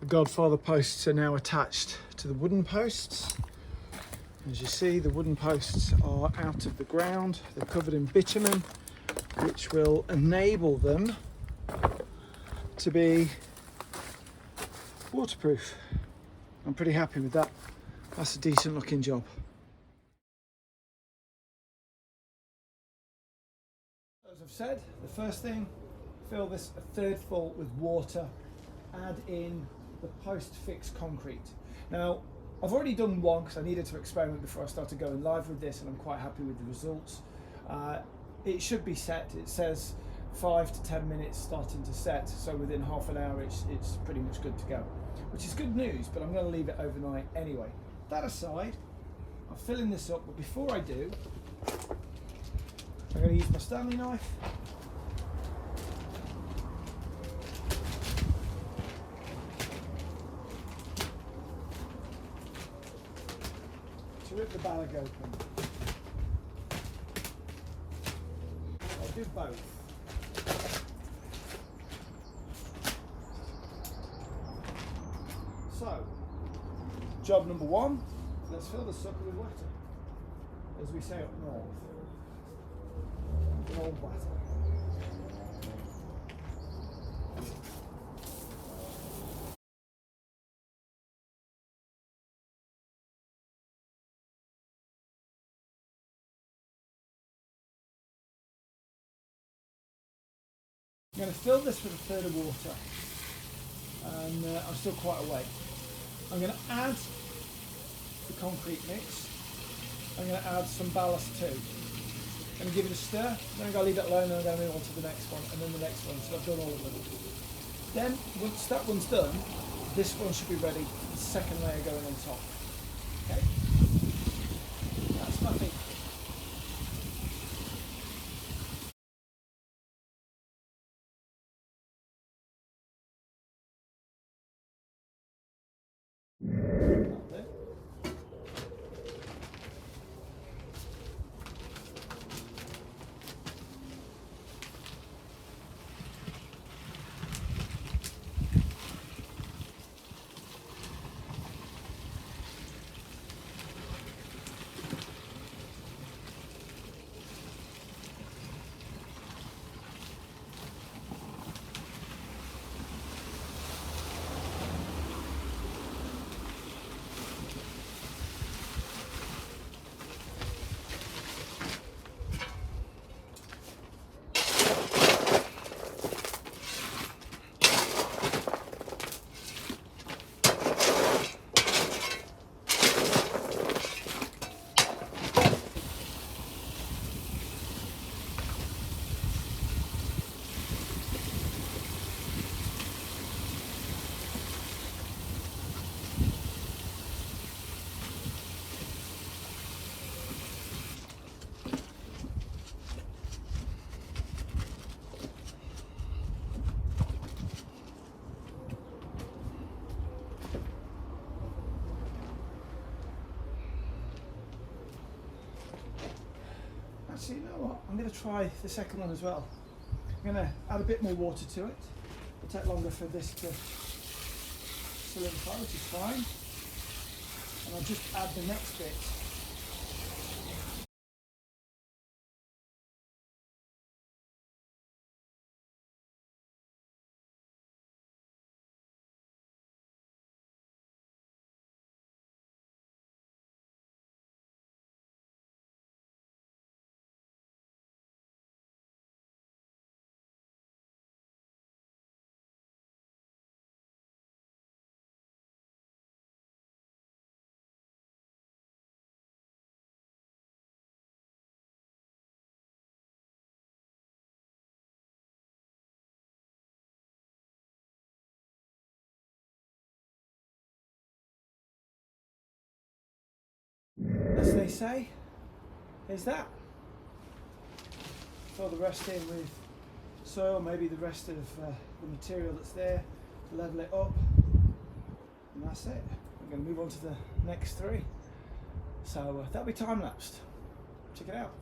The Godfather posts are now attached to the wooden posts. As you see, the wooden posts are out of the ground. They're covered in bitumen, which will enable them to be waterproof. I'm pretty happy with that. That's a decent looking job. As I've said, the first thing, fill this a third full with water, add in the post-fix concrete. Now, I've already done one because I needed to experiment before I started going live with this, and I'm quite happy with the results. It should be set. It says 5 to 10 minutes starting to set, so within half an hour it's pretty much good to go, which is good news, but I'm going to leave it overnight anyway. That aside, I'm filling this up, but before I do, I'm going to use my Stanley knife to rip the bag open. I'll do both. So, job number one, let's fill the sucker with water, as we say up north. Good old water. I'm going to fill this with a third of water, and I'm still quite awake. I'm going to add the concrete mix. I'm going to add some ballast too. I'm going to give it a stir, then I'm going to leave it alone, and I'm going to move on to the next one, and then the next one, so I've done all of them. Then, once that one's done, this one should be ready for the second layer going on top. Okay? That's my thing. Actually, you know what? I'm going to try the second one as well. I'm going to add a bit more water to it. It'll take longer for this to solidify, which is fine. And I'll just add the next bit. As they say, is that. Fill the rest in with soil, maybe the rest of the material that's there, level it up, and that's it. We're going to move on to the next three. So that'll be time lapsed. Check it out.